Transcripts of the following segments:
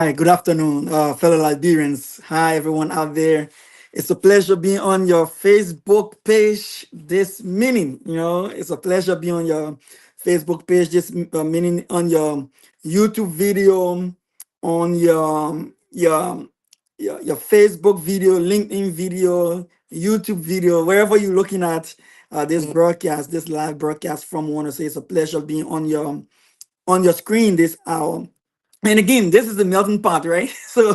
Hi, good afternoon, fellow Liberians. Hi, everyone out there. It's a pleasure being on your Facebook page this minute. It's a pleasure being on your Facebook page this minute, on your YouTube video, on your Facebook video, LinkedIn video, YouTube video, wherever you're looking at this broadcast, this live broadcast from. I want to say it's a pleasure being on your screen this hour. And again, this is the melting pot, right? So,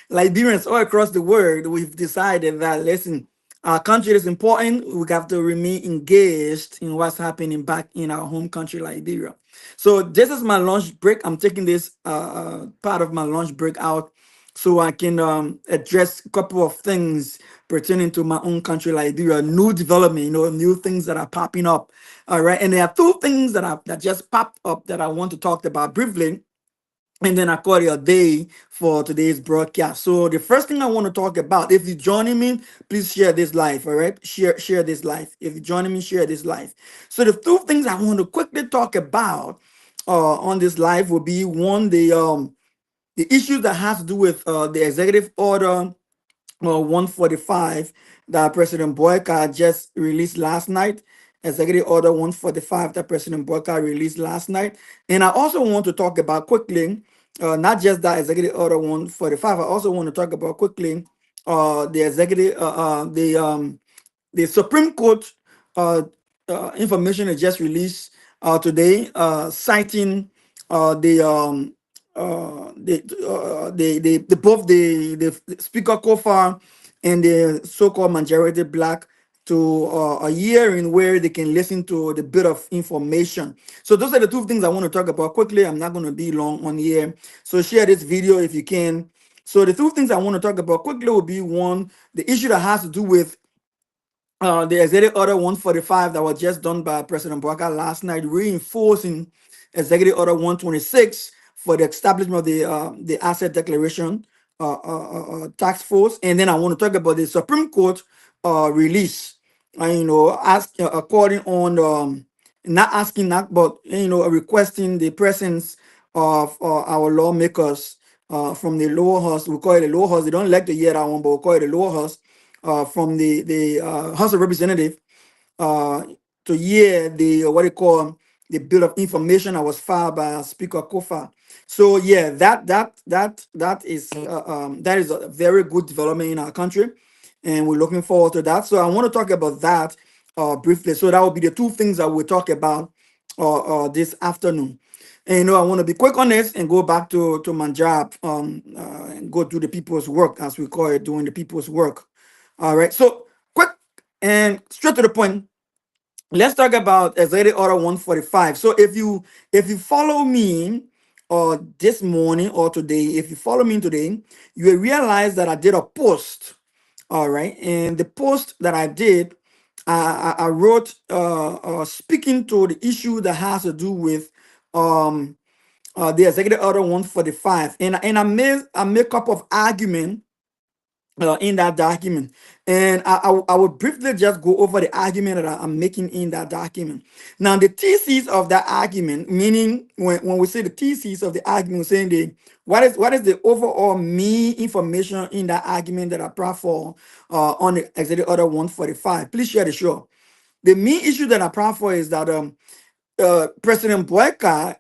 Liberians all across the world, we've decided that, listen, our country is important. We have to remain engaged in what's happening back in our home country, Liberia. So, this is my lunch break. I'm taking this part of my lunch break out so I can address a couple of things pertaining to my own country, Liberia, new development, new things that are popping up. All right. And there are two things that just popped up that I want to talk about briefly, and then I call it a day for today's broadcast. So the first thing I want to talk about, if you're joining me, please share this live. All right, share this live. If you're joining me, share this live. So the two things I want to quickly talk about on this live will be one, the issue that has to do with the executive order 145 that President Boyka just released last night. Executive Order 145 that President Boyka released last night. And I also want to talk about quickly, not just that Executive Order 145, I also want to talk about quickly the executive, the Supreme Court uh, information is just released today, citing the both the Speaker Kofar and the so-called majority black to a hearing where they can listen to the bit of information. So those are the two things I want to talk about quickly. I'm not going to be long on here. So share this video if you can. So the two things I want to talk about quickly will be one, the issue that has to do with the Executive Order 145 that was just done by President Bouaka last night, reinforcing Executive Order 126 for the establishment of the Asset Declaration Task Force. And then I want to talk about the Supreme Court release. Ask according on not asking that, but requesting the presence of our lawmakers from the lower house. We call it the lower house. They don't like to hear that one, but we call it the lower house from the House of Representatives uh, to hear the what they call the bill of information that was filed by Speaker Kofa. So yeah, that is a very good development in our country, and we're looking forward to that. So I want to talk about that briefly. So that will be the two things that we'll talk about this afternoon. And I want to be quick on this and go back to my job, and go do the people's work, as we call it, doing the people's work. All right. So quick and straight to the point. Let's talk about Executive Order 145. So if you follow me this morning or today, if you follow me today, you will realize that I did a post. All right. And the post that I did, I wrote speaking to the issue that has to do with the Executive Order 145. And I made a couple of arguments in that document. And I will briefly just go over the argument that I'm making in that document. Now, the thesis of that argument, meaning when we say the thesis of the argument, we're saying what is the overall main information in that argument that I brought for on the Executive Order 145. Please share the show. The main issue that I brought for is that President Boyka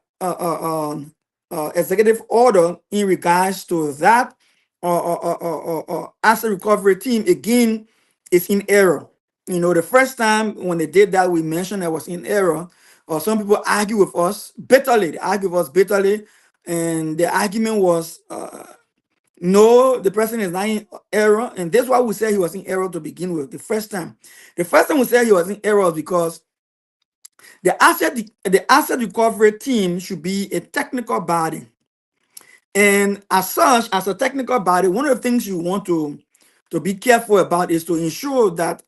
executive order in regards to that asset recovery team again is in error. The first time when they did that, we mentioned that was in error. Some people argue with us bitterly. They argue with us bitterly, and the argument was no, the president is not in error, and that's why we said he was in error to begin with. The first time we said he was in error was because the asset recovery team should be a technical body, and as such, as a technical body, one of the things you want to be careful about is to ensure that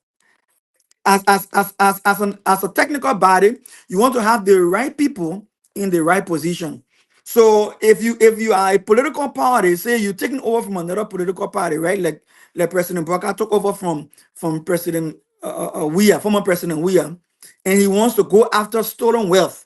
as a technical body, you want to have the right people in the right position. So if you are a political party, say you're taking over from another political party, right? Like President Bouaka took over from President Weah, former President Weah, and he wants to go after stolen wealth.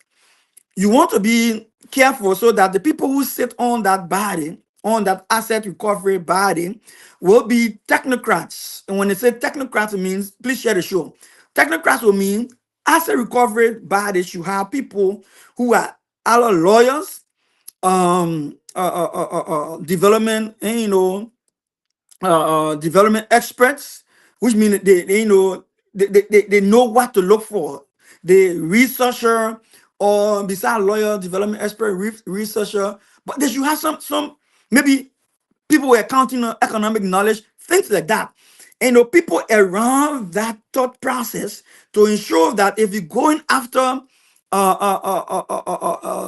You want to be careful so that the people who sit on that body on that asset recovery body will be technocrats. And when they say technocrats, it means, please share the show. Technocrats will mean asset recovery bodies. You have people who are our lawyers, development, and development experts, which means they know what to look for. The researcher, or beside lawyer, development expert, researcher, but they should have some maybe people with accounting or economic knowledge, things like that. And people around that thought process to ensure that if you're going after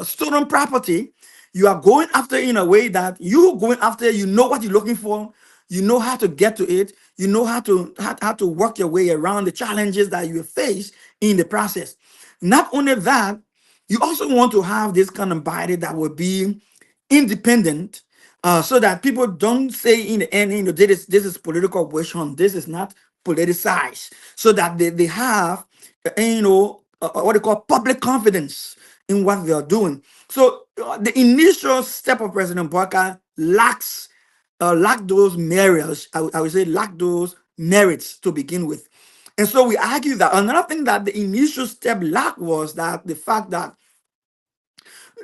stolen property, you are going after in a way that you going after, you know what you're looking for, you know how to get to it, you know how to work your way around the challenges that you face in the process. Not only that, you also want to have this kind of body that will be independent, so that people don't say in the end, this is political wish hunt. This is not politicized, so that they have, what they call public confidence in what they are doing. So the initial step of President Barker lack those merits. I would say lack those merits to begin with. And so we argue that another thing that the initial step lacked was that the fact that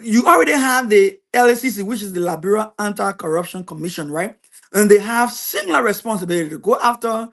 you already have the LACC, which is the Liberia Anti-Corruption Commission, right? And they have similar responsibility to go after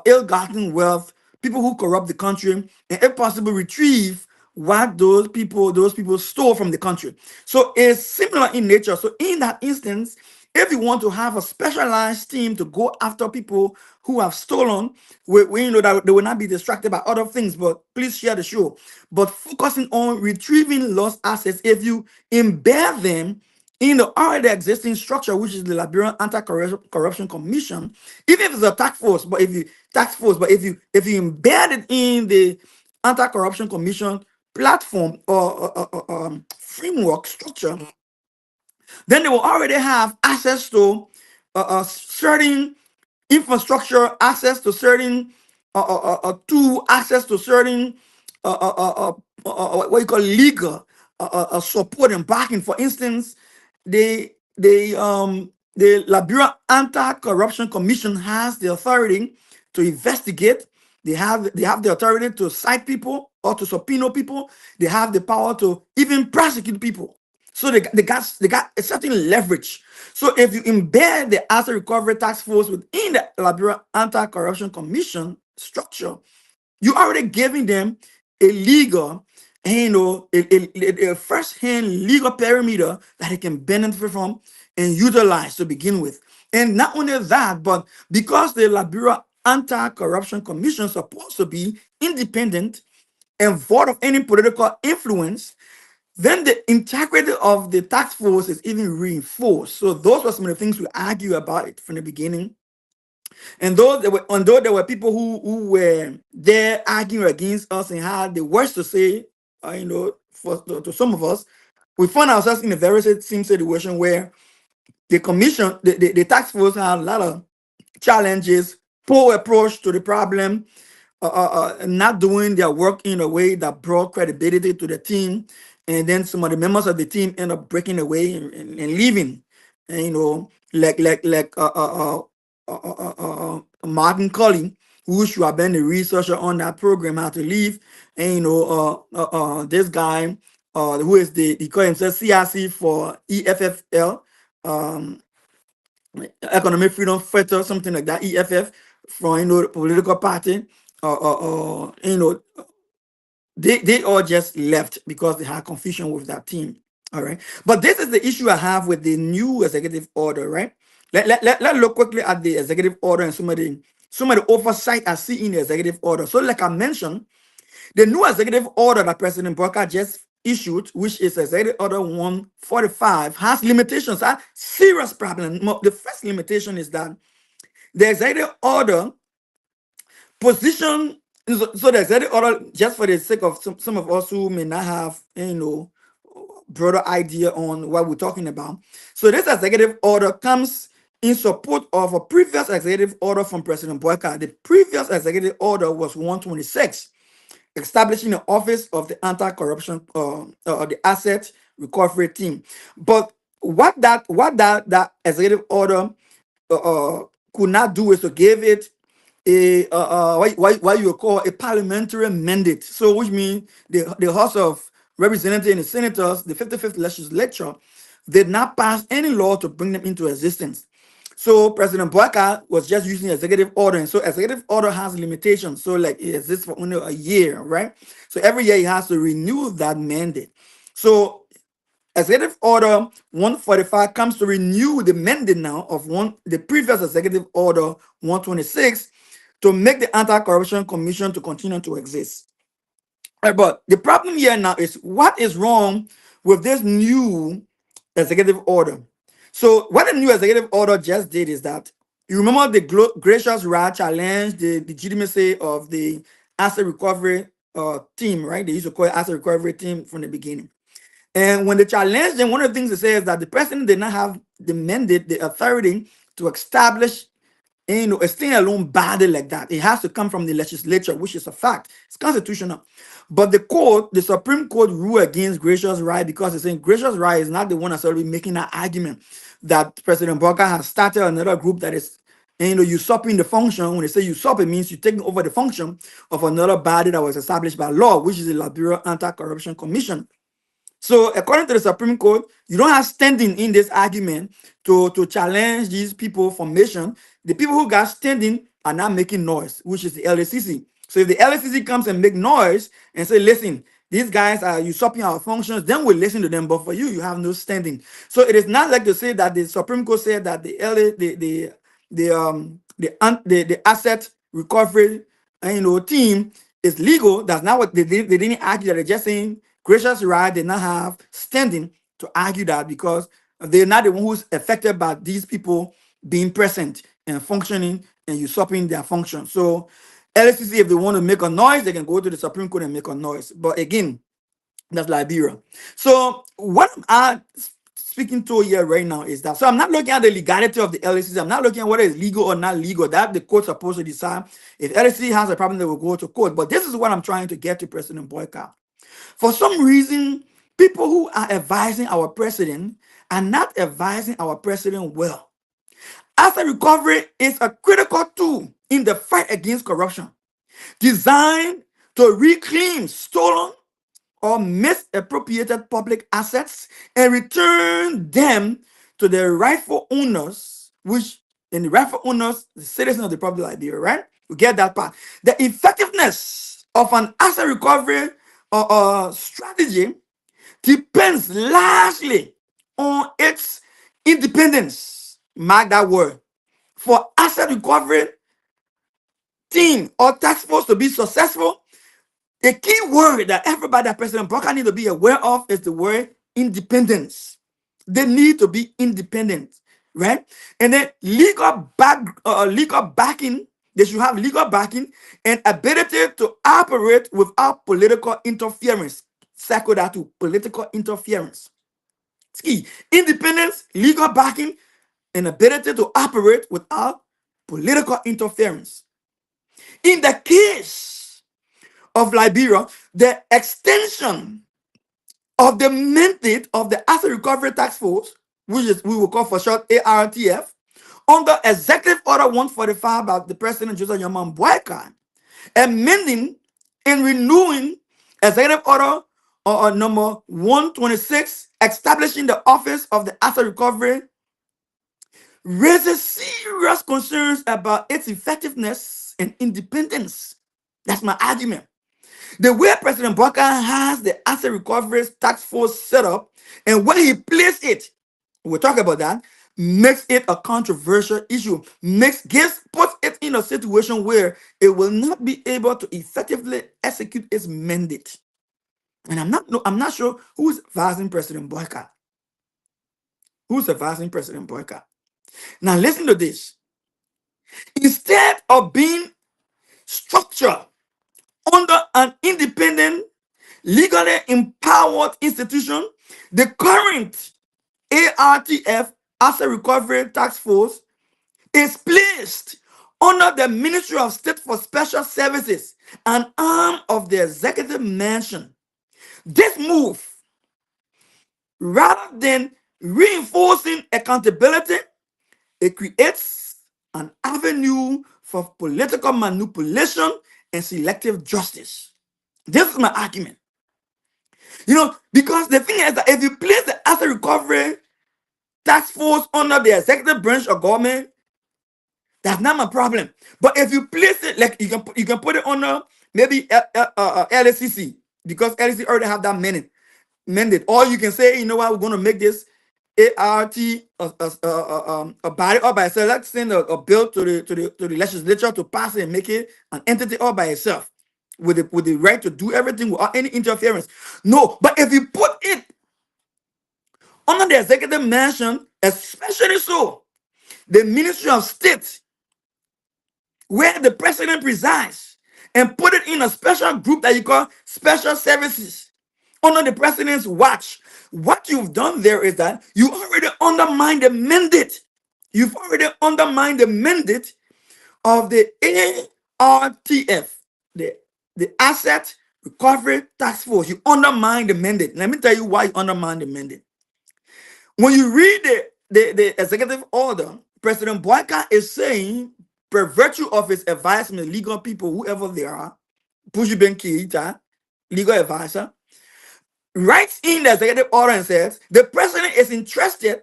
ill-gotten wealth, people who corrupt the country, and if possible, retrieve what those people stole from the country. So it's similar in nature. So in that instance, if you want to have a specialized team to go after people who have stolen, we know that they will not be distracted by other things, but please share the show. But focusing on retrieving lost assets, if you embed them in the already existing structure, which is the Liberian Anti-Corruption Commission, even if it's a task force, but if you embed it in the Anti-Corruption Commission platform or framework structure, then they will already have access to certain infrastructure, access to certain tool, access to certain what you call legal support and backing. For instance, the Liberia Anti-Corruption Commission has the authority to investigate. They have the authority to cite people or to subpoena people. They have the power to even prosecute people. So they got a certain leverage. So if you embed the asset recovery task force within the Liberia Anti-Corruption Commission structure, you already giving them a legal, a first-hand legal perimeter that they can benefit from and utilize to begin with. And not only that, but because the Liberia Anti-Corruption Commission is supposed to be independent and void of any political influence, then the integrity of the task force is even reinforced. So those were some of the things we argue about it from the beginning. And although there were people who were there arguing against us and had the worst to say, to some of us, we found ourselves in a very same situation where the task force had a lot of challenges, poor approach to the problem, not doing their work in a way that brought credibility to the team, and then some of the members of the team end up breaking away and leaving. And, Martin Colley, who should have been the researcher on that program, had to leave. And this guy, who is he called himself CRC for EFFL, um, Economic Freedom Fighter, something like that, EFF, from the political party. They all just left because they had confusion with that team. All right. But this is the issue I have with the new executive order, right? Let's look quickly at the executive order and some of the oversight I see in the executive order. So, like I mentioned, the new executive order that President Barker just issued, which is Executive Order 145, has limitations, a serious problem. The first limitation is that the executive order position, so the executive order, just for the sake of some of us who may not have broader idea on what we're talking about. So this executive order comes in support of a previous executive order from President Boyka. The previous executive order was 126, establishing the office of the anti-corruption, the asset recovery team. But What that executive order could not do is to give it a what you call a parliamentary mandate. So, which means the House of Representatives and the Senators, the 55th legislature, did not pass any law to bring them into existence. So President Boyka was just using executive order, and so executive order has limitations. So like it exists for only a year, right? So every year he has to renew that mandate. So Executive Order 145 comes to renew the mandate now of the previous Executive Order 126 to make the Anti-Corruption Commission to continue to exist. But the problem here now is what is wrong with this new executive order. So what the new executive order just did is that you remember the gracious right challenge the legitimacy of the asset recovery team, right? They used to call it asset recovery team from the beginning. And when they challenged them, one of the things they say is that the president did not have the mandate, the authority to establish a standalone body like that. It has to come from the legislature, which is a fact. It's constitutional. But the Supreme Court ruled against Gracious Right because it's saying Gracious Right is not the one that's already making that argument that President Boyka has started another group that is usurping the function. When they say usurp, it means you're taking over the function of another body that was established by law, which is the Liberia Anti-Corruption Commission. So according to the Supreme Court, you don't have standing in this argument to challenge these people formation. The people who got standing are not making noise, which is the LACC. So if the LACC comes and make noise and say, listen, these guys are usurping our functions, then we'll listen to them. But for you, you have no standing. So it is not like to say that the Supreme Court said that the asset recovery team is legal. That's not what they did. They didn't argue that. They're just saying Gracious Right did not have standing to argue that because they're not the one who's affected by these people being present and functioning and usurping their function. So LSCC, if they want to make a noise, they can go to the Supreme Court and make a noise. But again, that's Liberia. So what I'm speaking to here right now is that, so I'm not looking at the legality of the LSCC. I'm not looking at whether it's legal or not legal. That the court's supposed to decide. If LSCC has a problem, they will go to court. But this is what I'm trying to get to President Boyka. For some reason, people who are advising our president are not advising our president well. Asset recovery is a critical tool in the fight against corruption, designed to reclaim stolen or misappropriated public assets and return them to their rightful owners, which in the rightful owners, the citizens of the Republic of Liberia, right? We get that part. The effectiveness of an asset recovery strategy depends largely on its independence. Mark that word. For asset recovery team or task force to be successful, the key word that everybody that President Boyka need to be aware of is the word independence. They need to be independent, right? And then legal backing. They should have legal backing and ability to operate without political interference. Circle that to political interference. It's key. Independence, legal backing, and ability to operate without political interference. In the case of Liberia, the extension of the mandate of the Asset Recovery Task Force, which is we will call for short ARTF, under Executive Order 145 by the President Joseph Yaman Boyka, amending and renewing Executive Order number 126, establishing the Office of the Asset Recovery, raises serious concerns about its effectiveness and independence. That's my argument. The way President Boyka has the Asset Recovery Task Force set up and where he placed it, we'll talk about that, makes it a controversial issue, puts it in a situation where it will not be able to effectively execute its mandate. And I'm not sure who's advising President Boyka. Who's advising President Boyka? Now listen to this. Instead of being structured under an independent, legally empowered institution, the current ARTF, Asset Recovery Task Force, is placed under the Ministry of State for Special Services, an arm of the Executive Mansion. This move, rather than Reinforcing accountability, it creates an avenue for political manipulation and selective justice. This is my argument. Because the thing is that if you place the asset recovery task force under the executive branch of government, that's not my problem. But if you place it, like you can put it under maybe LSCC, because LSCC already have that mandate. Or you can say, you know what, we're going to make this ART a body all by itself. Let's send a bill to the legislature to pass it and make it an entity all by itself with the right to do everything without any interference. No, but if you put it under the executive mansion, especially so the Ministry of State, where the president presides, and put it in a special group that you call special services under the president's watch, what you've done there is that you already undermine the mandate. You've already undermined the mandate of the ARTF, the Asset Recovery Task Force. You undermine the mandate. Let me tell you why you undermine the mandate. When you read the executive order, President Boyka is saying, per virtue of his advisement, legal people, whoever they are, Puju Ben Keita, legal advisor, writes in the executive order and says the president is interested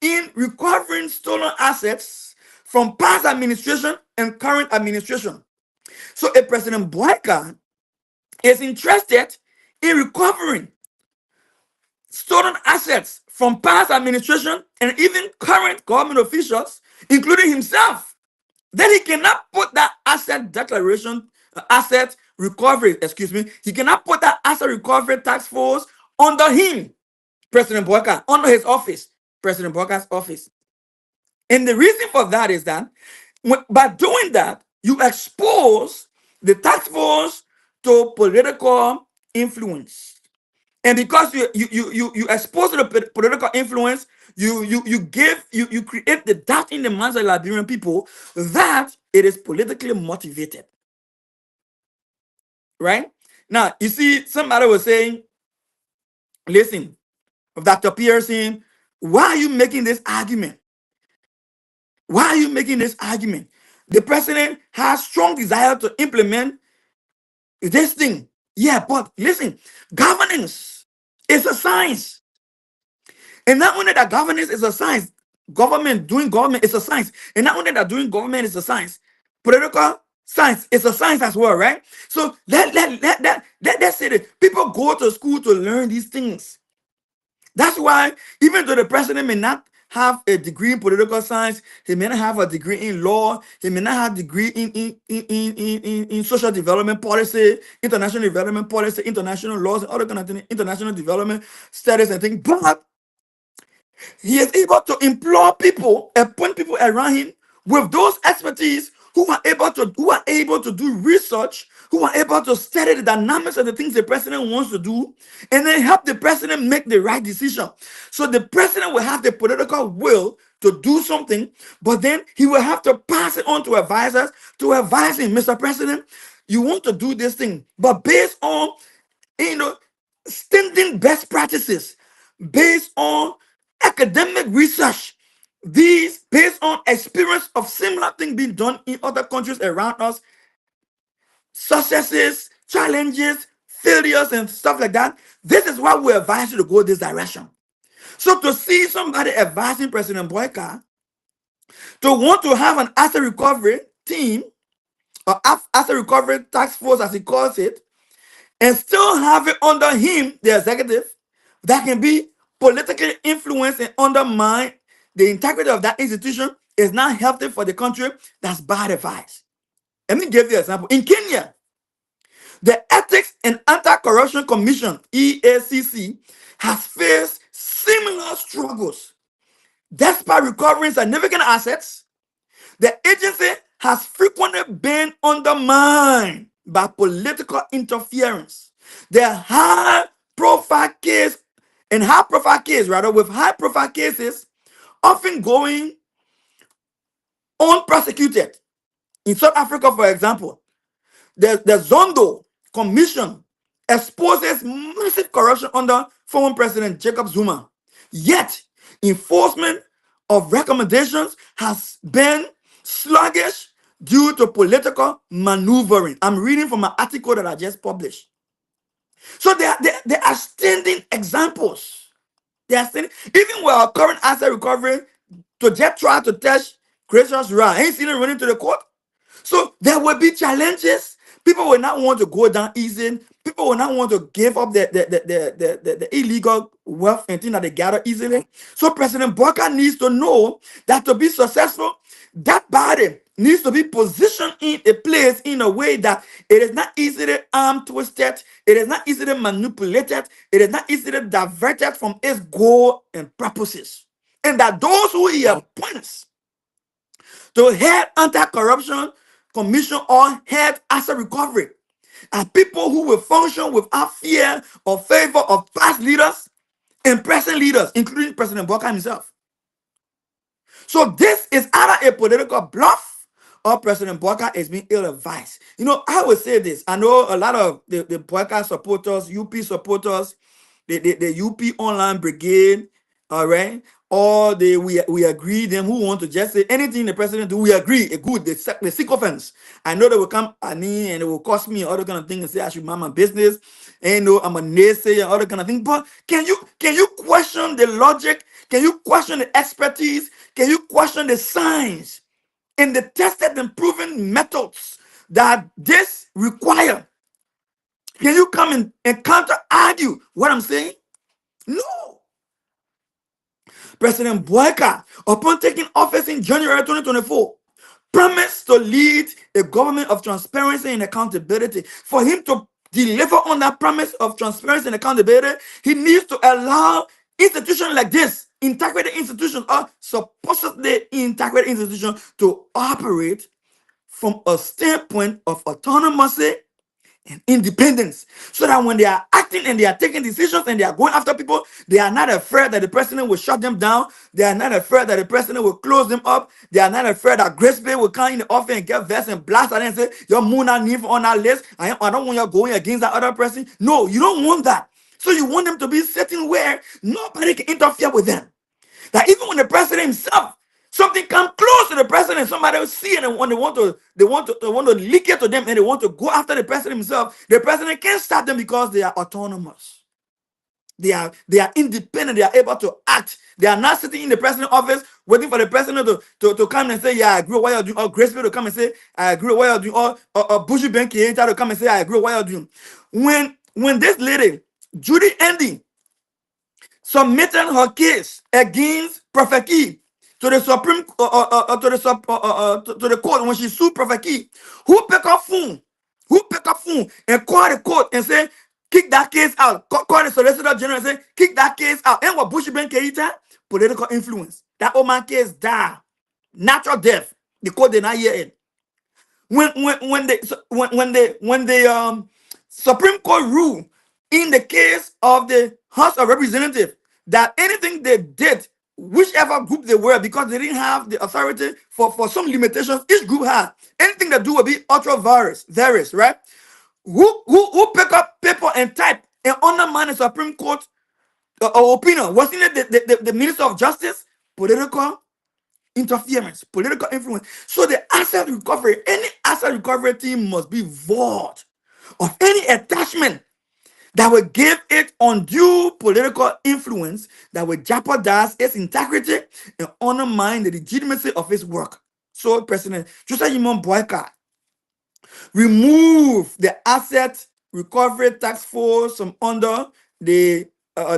in recovering stolen assets from past administration and current administration. So if President Boyka is interested in recovering stolen assets from past administration and even current government officials, including himself, then he cannot put that asset recovery, he cannot put that asset recovery task force under him, President Boyka, under his office, President Boyka's office. And the reason for that is that by doing that, you expose the task force to political influence. And because you expose to the political influence, you create the doubt in the minds of Liberian people that it is politically motivated. Right? Now, you see, somebody was saying, listen, Dr. Pearson, why are you making this argument? Why are you making this argument? The president has strong desire to implement this thing. Yeah, but listen, governance is a science. And not only that governance is a science, doing government is a science. And not only that doing government is a science, political science is a science as well, right? So let's say that people go to school to learn these things. That's why even though the president may not have a degree in political science, he may not have a degree in law, he may not have a degree in social development policy, international development policy, international laws, and other kind of things, international development studies and things, but he is able to employ people, appoint people around him with those expertise who are able to do research, who are able to study the dynamics of the things the president wants to do, and then help the president make the right decision. So the president will have the political will to do something, but then he will have to pass it on to advisors to advise him, Mr. President, you want to do this thing, but based on standing best practices, based on academic research, these based on experience of similar things being done in other countries around us, successes, challenges, failures, and stuff like that. This is why we advise you to go this direction. So to see somebody advising President Boyka to want to have an asset recovery team or asset recovery task force, as he calls it, and still have it under him, the executive, that can be politically influenced and undermine the integrity of that institution, is not healthy for the country. That's bad advice. Let me give you an example. In Kenya, the Ethics and Anti-Corruption Commission, EACC, has faced similar struggles. Despite recovering significant assets, the agency has frequently been undermined by political interference. The high-profile case with high-profile cases often going unprosecuted. In South Africa, for example, the Zondo Commission exposes massive corruption under former President Jacob Zuma. Yet, enforcement of recommendations has been sluggish due to political maneuvering. I'm reading from an article that I just published. So they are standing examples. They are standing, even with our current asset recovery, to just try to touch Gracious Ra. Ain't seen it running to the court. So there will be challenges. People will not want to go down easy. People will not want to give up the illegal wealth and things that they gather easily. So President Boyka needs to know that to be successful, that body needs to be positioned in a place in a way that it is not easily arm twisted, it is not easily manipulated, it is not easily diverted from its goal and purposes. And that those who he appoints to head anti-corruption commission or head asset recovery are people who will function without fear or favor of past leaders and present leaders, including President Boyka himself. So this is either a political bluff or President Boyka is being ill-advised. You know, I would say this. I know a lot of the Boyka supporters, UP supporters, the UP Online Brigade, all right, or we agree, them who want to just say anything the president do, we agree, a good, the sycophants. I know they will come at me and it will cost me other kind of thing and say I should mind my business, and no, I'm a naysayer and other kind of thing. But can you question the logic? Can you question the expertise? Can you question the science and the tested and proven methods that this require? Can you come and counter argue what I'm saying? No. President Boyka, upon taking office in January 2024, promised to lead a government of transparency and accountability. For him to deliver on that promise of transparency and accountability, he needs to allow institutions like this, integrated institutions or supposedly integrated institutions, to operate from a standpoint of autonomy and independence, so that when they are acting and they are taking decisions and they are going after people, they are not afraid that the president will shut them down. They are not afraid that the president will close them up. They are not afraid that Grace Bay will come in the office and get vexed and blast at them and say, your moon and Neve on our list. I don't want you going against that other person. No, you don't want that. So you want them to be sitting where nobody can interfere with them. That even when the president himself, something come close to the president, somebody will see it, and when they want to leak it to them, and they want to go after the president himself, the president can't stop them because they are autonomous. They are independent. They are able to act. They are not sitting in the president's office waiting for the president to come and say, yeah, I agree with what you're doing. Or Grace Bill to come and say, I agree with what you're doing. Or Bushi Ben Keita to come and say, I agree with what you're doing. When this lady, Judy Andy, submitted her case against Prophet Key to the Supreme to the court, when she sued Prophet Key, who pick up phone and call the court and say, kick that case out. Call the Solicitor General and say, kick that case out. And what Bushi Ben Keita? Political influence. That Oman case died. Natural death. The court did not hear it. When the Supreme Court ruled in the case of the House of Representatives that anything they did, whichever group they were, because they didn't have the authority for some limitations each group had, anything they do will be ultra various, right? Who pick up paper and type and undermine the Supreme Court opinion? Wasn't it the Minister of Justice? Political interference, political influence. So the asset recovery, any asset recovery team must be void of any attachment that will give it undue political influence that will jeopardize its integrity and undermine the legitimacy of its work. So President Joseph Yimon Boyka remove the asset recovery task force from under the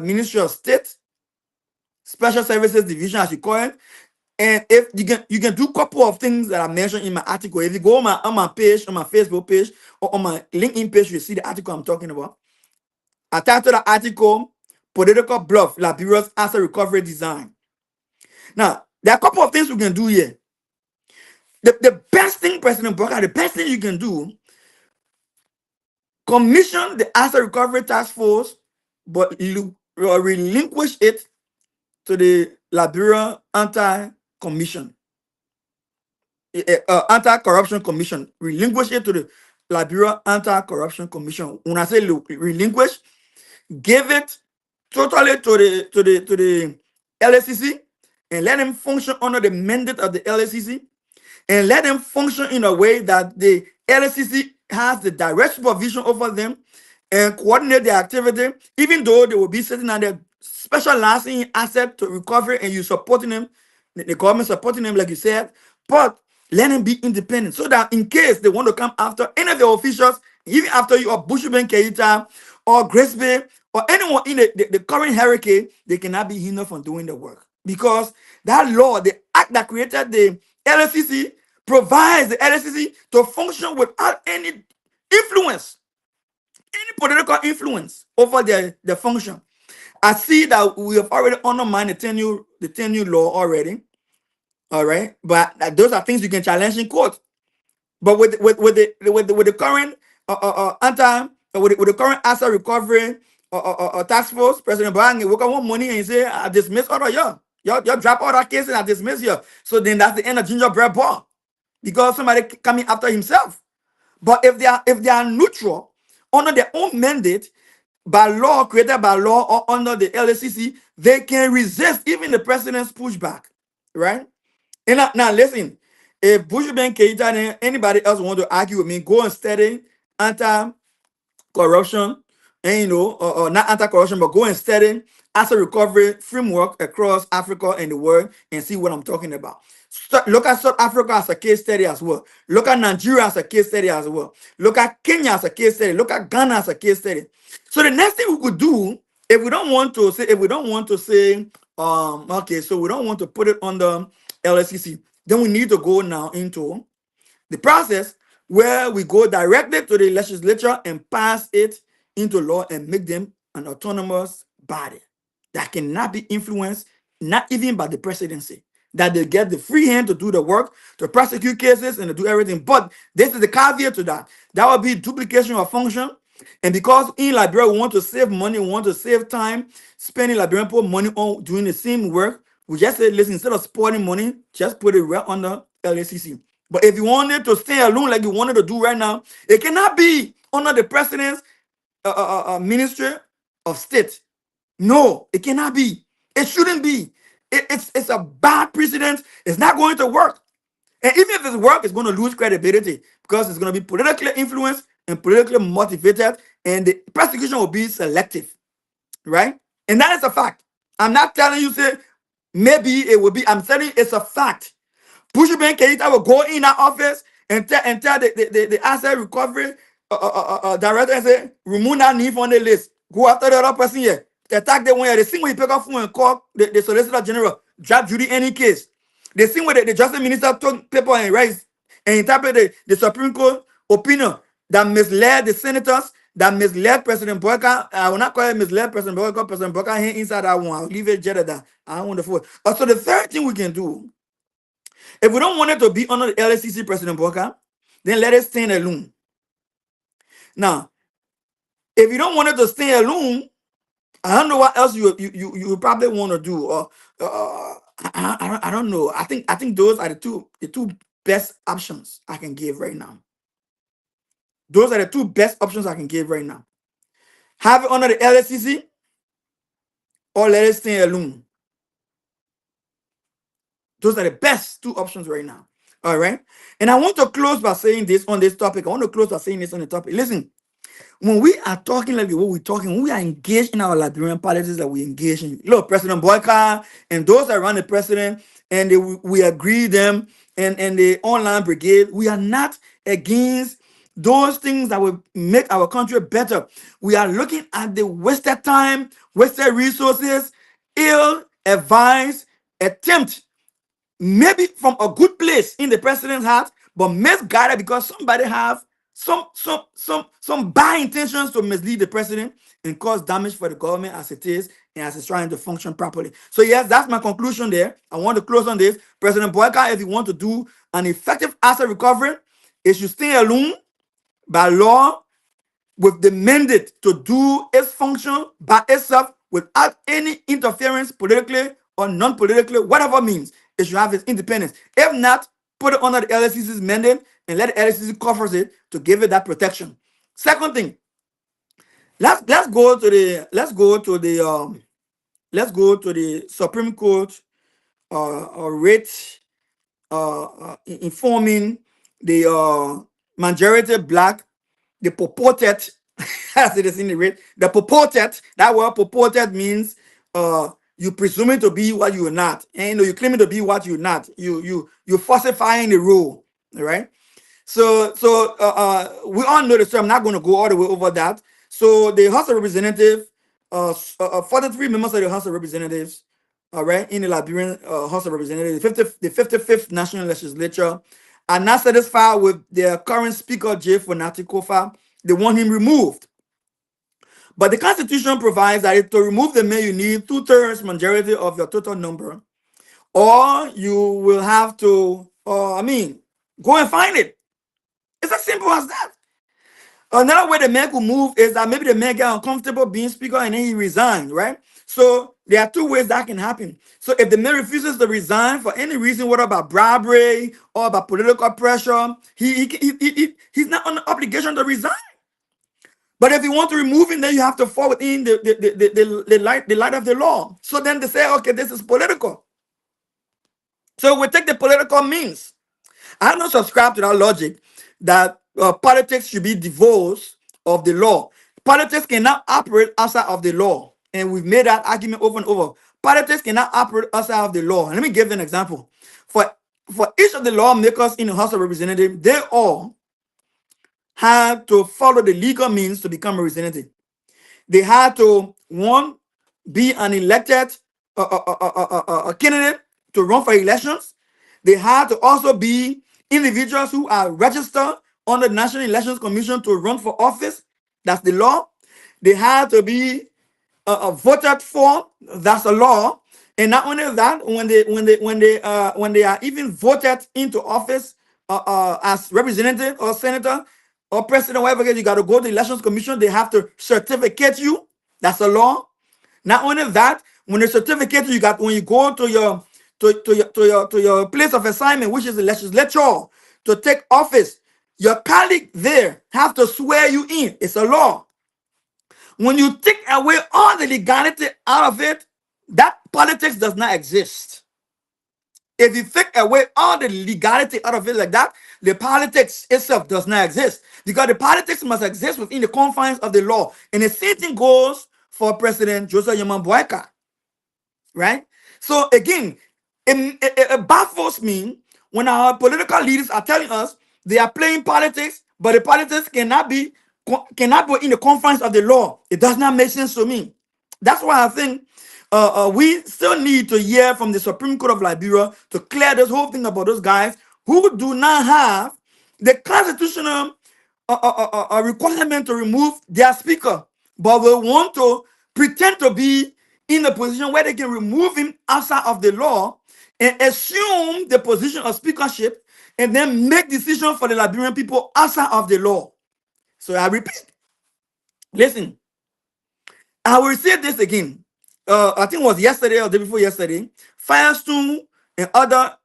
Ministry of State, Special Services Division, as you call it. And if you can do a couple of things that I mentioned in my article. If you go on my page, on my Facebook page, or on my LinkedIn page, you see the article I'm talking about. I titled the article, Political Bluff, Liberia's Asset Recovery Design. Now, there are a couple of things we can do here. The best thing, President Boyka, the best thing you can do, commission the Asset Recovery Task Force, but relinquish it to the Liberia Anti-Corruption Commission. Relinquish it to the Liberia Anti-Corruption Commission. When I say relinquish, give it totally to the LSCC and let them function under the mandate of the LSCC and let them function in a way that the LSCC has the direct supervision over them and coordinate their activity, even though they will be sitting on their specializing asset to recovery and you supporting them, the government supporting them, like you said, but let them be independent so that in case they want to come after any of the officials, even after you or Bushman Keita or Grace Bay or anyone in the current hierarchy, they cannot be hindered from doing the work. Because that law, the act that created the LSCC, provides the LSCC to function without any influence, any political influence over their function. I see that we have already undermined the tenure law already. All right, but those are things you can challenge in court. But with the current anti with the current asset recovery task force, President Biden work on one money and say I dismiss order, y'all drop all that case and I dismiss you. So then that's the end of gingerbread ball because somebody coming after himself. But if they are neutral under their own mandate by law, created by law or under the LSCC, they can resist even the president's pushback, right? And now listen, if Bushman Keita and anybody else want to argue with me, go and study anti-corruption, and or not anti-corruption, but go and study asset recovery framework across Africa and the world and see what I'm talking about. Look at South Africa as a case study as well. Look at Nigeria as a case study as well. Look at Kenya as a case study. Look at Ghana as a case study. So the next thing we could do, if we don't want to say, okay, so we don't want to put it on the LSCC, then we need to go now into the process where we go directly to the legislature and pass it into law and make them an autonomous body that cannot be influenced, not even by the presidency. That they get the free hand to do the work, to prosecute cases and to do everything. But this is the caveat to that. That would be duplication of function. And because in Liberia we want to save money, we want to save time, spending Liberian people money on doing the same work, we just say, listen, instead of spending money, just put it right under LACC. But if you wanted to stay alone like you wanted to do right now, it cannot be under the president's Ministry of State. No, it cannot be. It shouldn't be. It's a bad precedent. It's not going to work. And even if it works, it's going to lose credibility because it's going to be politically influenced and politically motivated, and the prosecution will be selective, right? And that is a fact. I'm not telling you, say, maybe it will be. I'm telling you, it's a fact. Bushman Keita will go in that office and tell the asset recovery director and say, remove that name from the list. Go after the other person here. They attack the one here. They see when you pick up phone and call the Solicitor General, drop Judy any case. They see when the Justice Minister took paper and writes and interpret the Supreme Court opinion that misled the senators, that misled President Boyka. I will not call it misled President Boyka. President Boyka here inside that one. I'll leave it Jeddah. I don't want the fourth. So the third thing we can do, if we don't want it to be under the LSCC President Boyka, then let it stand alone. Now, if you don't want it to stay alone, I don't know what else you probably want to do. Or I don't know. I think those are the two best options I can give right now. Those are the two best options I can give right now. Have it under the LSCC or let it stay alone. Those are the best two options right now. All right. And I want to close by saying this on this topic. I want to close by saying this on the topic. Listen, when we are talking like what we're talking, when we are engaged in our Liberian politics that we engage in, look, President Boyka and those around the president, and we agree them and the online brigade, we are not against those things that will make our country better. We are looking at the wasted time, wasted resources, ill-advised attempt, maybe from a good place in the president's heart, but misguided because somebody have some bad intentions to mislead the president and cause damage for the government as it is and as it's trying to function properly. So yes, that's my conclusion there. I want to close on this. President Boyka, if you want to do an effective asset recovery, it should stay alone by law with the mandate to do its function by itself without any interference politically or non-politically, whatever means. It should have its independence. If not, put it under the LSCC's mandate and let the LSCC cover it to give it that protection. Second thing, let's go to the let's go to the Supreme Court rate informing the majority black, the purported, as it is in the rate, the purported, that word purported means you presuming to be what you're not, and you know, you claiming to be what you're not. You falsifying the rule, all right? We all know this, so I'm not going to go all the way over that. So the House of Representatives, 43 members of the House of Representatives, all right, in the Liberian House of Representatives, the 55th National Legislature, are not satisfied with their current Speaker, J. Fonati Kofa. They want him removed. But the Constitution provides that to remove the mayor, you need 2/3 majority of your total number, or you will have to, go and find it. It's as simple as that. Another way the man could move is that maybe the man get uncomfortable being speaker and then he resigns, right? So there are two ways that can happen. So if the man refuses to resign for any reason, whether about bribery or about political pressure, he's not on the obligation to resign. But if you want to remove him, then you have to fall within the light of the law. So then they say, okay, this is political. So we take the political means. I don't subscribe to that logic that politics should be divorced of the law. Politics cannot operate outside of the law. And we've made that argument over and over. Politics cannot operate outside of the law. And let me give you an example. For each of the lawmakers in the House of Representatives, they all had to follow the legal means to become a representative. They had to, one, be an elected candidate to run for elections. They had to also be individuals who are registered on the National Elections Commission to run for office. That's the law. They had to be voted for. That's the law. And not only that, when they are even voted into office as representative or senator or president, whatever, you got to go to the Elections Commission. They have to certificate you. That's the law. Not only that, when they certificate you, when you go to your place of assignment, which is the legislature, to take office, your colleague there have to swear you in. It's a law. When you take away all the legality out of it, that politics does not exist. If you take away all the legality out of it like that, the politics itself does not exist, because the politics must exist within the confines of the law. And the same thing goes for President Joseph Yaman Boyka, right? So again, it baffles me when our political leaders are telling us they are playing politics, but the politics cannot be in the confines of the law. It does not make sense to me. That's why I think we still need to hear from the Supreme Court of Liberia to clear this whole thing about those guys who do not have the constitutional requirement to remove their speaker, but will want to pretend to be in a position where they can remove him outside of the law and assume the position of speakership and then make decisions for the Liberian people outside of the law. So I repeat, listen, I will say this again. I think it was yesterday or the day before yesterday. Firestone and other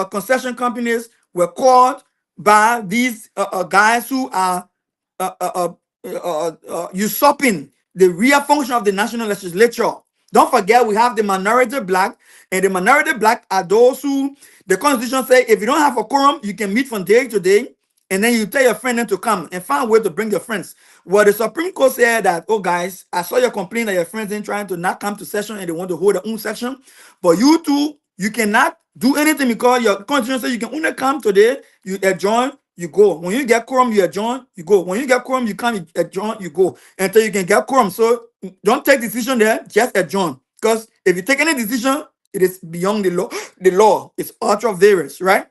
concession companies were called by these guys who are usurping the real function of the national legislature. Don't forget, we have the minority black, and the minority black are those who the Constitution say if you don't have a quorum, you can meet from day to day, and then you tell your friend to come and find a way to bring your friends. Well, the Supreme Court said that, oh guys, I saw your complaint that your friends ain't trying to not come to session and they want to hold their own session, but you two, you cannot do anything because your Constitution says you can only come today, you adjourn, you go. When you get quorum, you adjourn, you go. When you get quorum, you come, you adjourn, you go until you can get quorum. So don't take decision there, just adjourn. Because if you take any decision, it is beyond the law. The law is ultra various, right?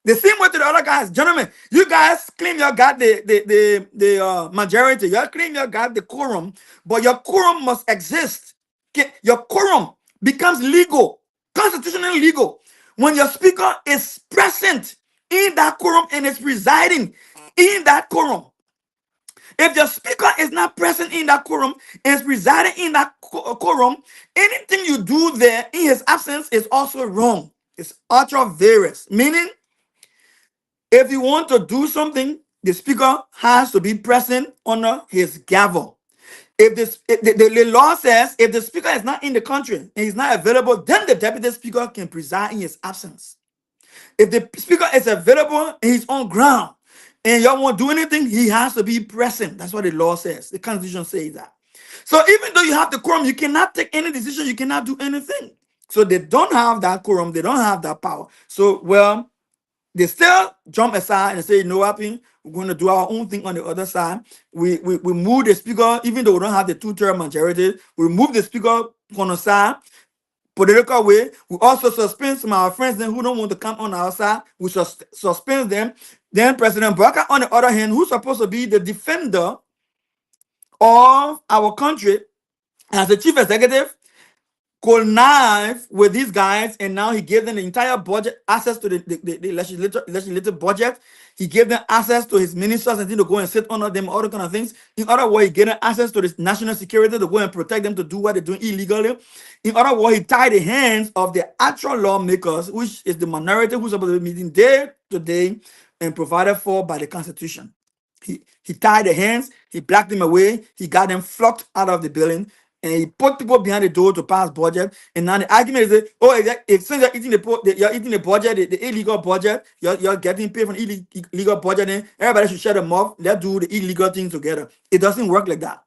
The same way to the other guys, gentlemen. You guys claim you got the majority. You claim you got the quorum, but your quorum must exist. Your quorum becomes legal, constitutionally legal, when your speaker is present in that quorum and is presiding in that quorum. If your speaker is not present in that quorum and is presiding in that quorum, anything you do there in his absence is also wrong. It's ultra various, meaning if you want to do something, the speaker has to be present under his gavel. If this if the law says if the speaker is not in the country and he's not available, then the deputy speaker can preside in his absence. If the speaker is available and he's on ground and y'all won't do anything, he has to be present. That's what the law says. The Constitution says that. So even though you have the quorum, you cannot take any decision, you cannot do anything. So they don't have that quorum, they don't have that power. So, well, they still jump aside and say, no, happen. We're going to do our own thing on the other side. We move the speaker, even though we don't have the two-third majority, we move the speaker on the side, political way. We also suspend some of our friends then who don't want to come on our side. We suspend them. Then President Barker, on the other hand, who's supposed to be the defender of our country as the chief executive, connive with these guys, and now he gave them the entire budget, access to the legislative budget. He gave them access to his ministers and to go and sit under them, all the kind of things. In other words, he gave them access to this national security to go and protect them to do what they're doing illegally. In other words, he tied the hands of the actual lawmakers, which is the minority who's supposed to be meeting day to day and provided for by the Constitution. He tied their hands, he blacked them away, he got them flocked out of the building, and he put people behind the door to pass budget. And now the argument is that, oh, if since you're eating you're eating the budget, the illegal budget, you're getting paid for an illegal budget, then everybody should shut them off. Let's do the illegal thing together. It doesn't work like that.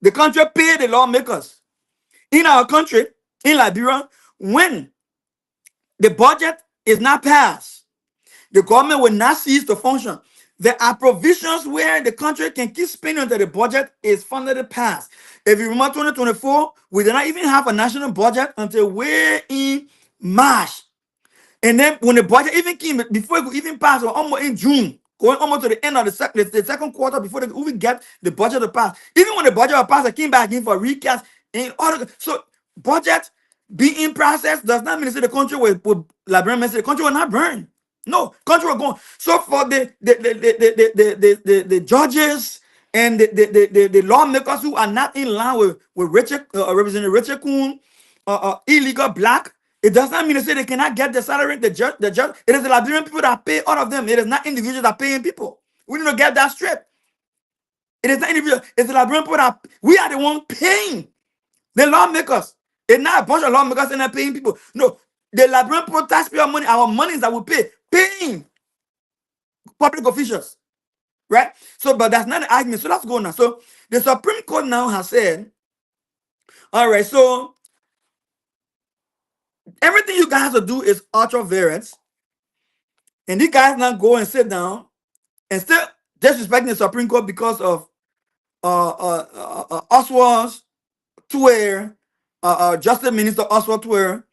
The country pay the lawmakers. In our country, in Liberia, when the budget is not passed, the government will not cease to function. There are provisions where the country can keep spending until the budget is finally passed. If you remember 2024, we did not even have a national budget until way in March. And then when the budget even came, before it could even pass, or almost in June, going almost to the end of the second quarter before they could even get the budget to pass. Even when the budget was passed, I came back in for a recast. And all so budget being in process does not mean that the country will Liberian the country will not burn. No, country will go. So for the judges and the lawmakers who are not in line with Richard Representative Richard Coon, illegal black, it does not mean to say they cannot get the salary. The judge. It is the Liberian people that pay all of them. It is not individuals that paying people. We need to get that straight. It is not individual. It's the Liberian people that we are the one paying the lawmakers. It's not a bunch of lawmakers and not paying people. No, the Liberian people taxpayer money, our monies that we pay, paying public officials, right? So, but that's not the argument. So let's go now. So the Supreme Court now has said, all right, so everything you guys have to do is ultra variance, and these guys now go and sit down and still disrespecting the Supreme Court because of Oswald Tuer, Justice Minister Oswald Tuer,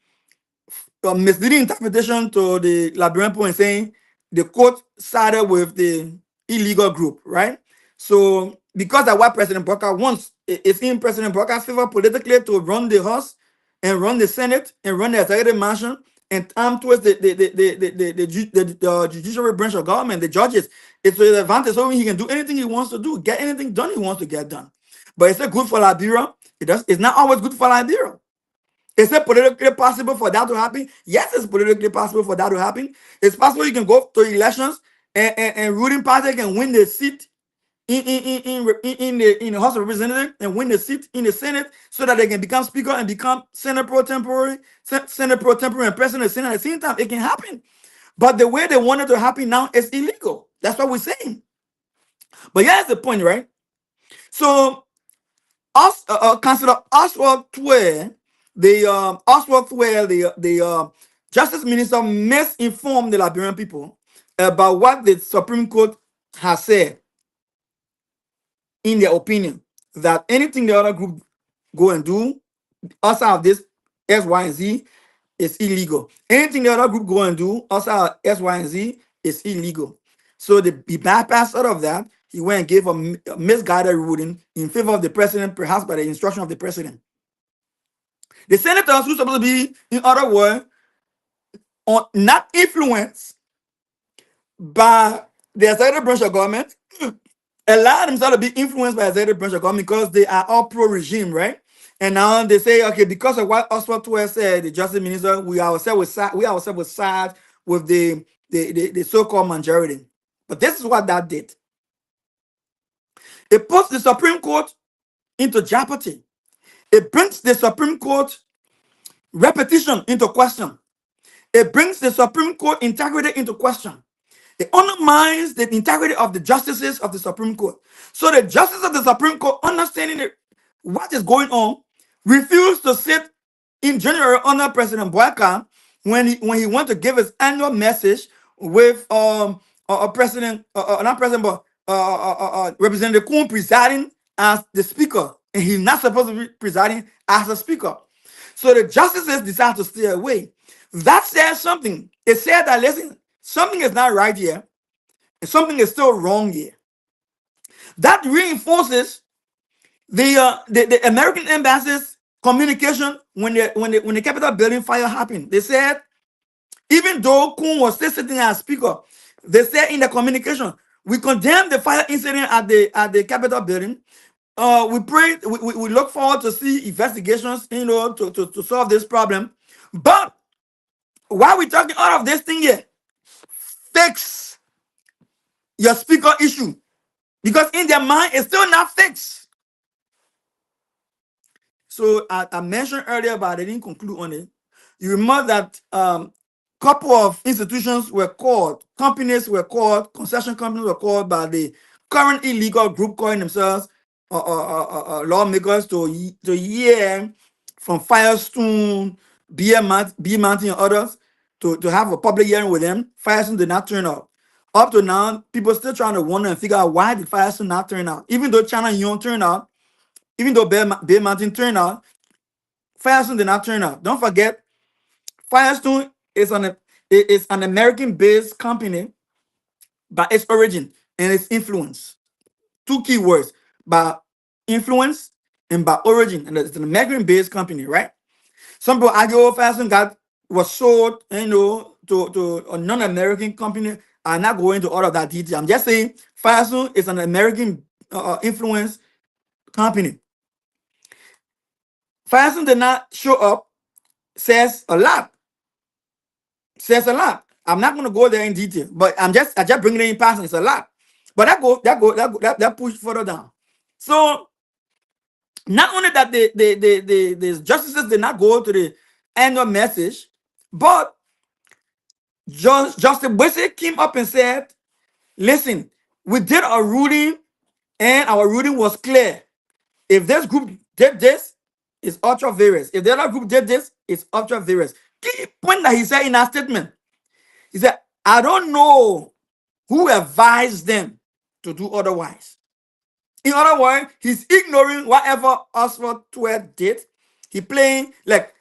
misleading interpretation to the Liberian people and saying the court sided with the illegal group, right? So because of what President Barker wants, it's in President Barker's favor politically to run the House and run the Senate and run the executive mansion and arm towards the judicial branch of government, the judges. It's an advantage so he can do anything he wants to do, get anything done he wants to get done. But is it good for Liberia? It's not always good for Liberia. Is it politically possible for that to happen? Yes, it's politically possible for that to happen. It's possible you can go to elections and ruling party can win the seat in the House of Representatives and win the seat in the Senate so that they can become speaker and become Senate pro tempore and president of the Senate at the same time. It can happen. But the way they want it to happen now is illegal. That's what we're saying. But here's the point, right? So, Councilor Oswald Tuer, the Justice Minister misinformed the Liberian people about what the Supreme Court has said in their opinion, that anything the other group go and do outside of this X, Y, and Z is illegal. Anything the other group go and do outside of X, Y, and Z is illegal. So he bypassed all of that. He went and gave a misguided ruling in favor of the president, perhaps by the instruction of the president. The senators who supposed to be, in other words, not influenced by the executive branch of government, allow themselves to be influenced by the executive branch of government because they are all pro-regime, right? And now they say, okay, because of what Oswald Tuer said, the Justice Minister, we ourselves will side with the so-called majority. But this is what that did. It puts the Supreme Court into jeopardy. It brings the Supreme Court repetition into question. It brings the Supreme Court integrity into question. It undermines the integrity of the justices of the Supreme Court. So the justices of the Supreme Court, understanding what is going on, refused to sit in January under President Boyka when he went to give his annual message with President not President but Representative Kuhn presiding as the speaker, and he's not supposed to be presiding as a speaker. So the justices decided to stay away. That says something. It said that, listen, something is not right here, and something is still wrong here. That reinforces the American embassy's communication when the Capitol building fire happened. They said, even though Kuhn was still sitting as speaker, they said in the communication, we condemn the fire incident at the Capitol building. We pray, we look forward to see investigations, to solve this problem. But while we're talking all of this thing here, fix your speaker issue, because in their mind it's still not fixed. So I mentioned earlier, but I didn't conclude on it. You remember that couple of institutions were called, companies were called, concession companies were called by the current illegal group calling themselves lawmakers to hear from Firestone, BM Mountain, and others to have a public hearing with them. Firestone did not turn up. Up to now, people still trying to wonder and figure out why did Firestone not turn out. Even though China Young turned out, even though Bear Mountain turned out, Firestone did not turn out. Don't forget, Firestone is an American-based company by its origin and its influence. Two key words: by influence and by origin. And it's an American-based company, right? Some people argue Firestone was sold, to a non-American company. I'm not going into all of that detail. I'm just saying Firestone is an American influence company. Firestone did not show up. Says a lot. I'm not going to go there in detail, but I just bring it in passing. It's a lot, but that push further down. So not only that the justices did not go to the annual message, but Justice Boise came up and said, "Listen, we did a ruling, and our ruling was clear. If this group did this, it's ultra various. If the other group did this, it's ultra various." Key point that he said in that statement, he said, "I don't know who advised them to do otherwise." In other words, he's ignoring whatever Oswald Tweed did. He playing like,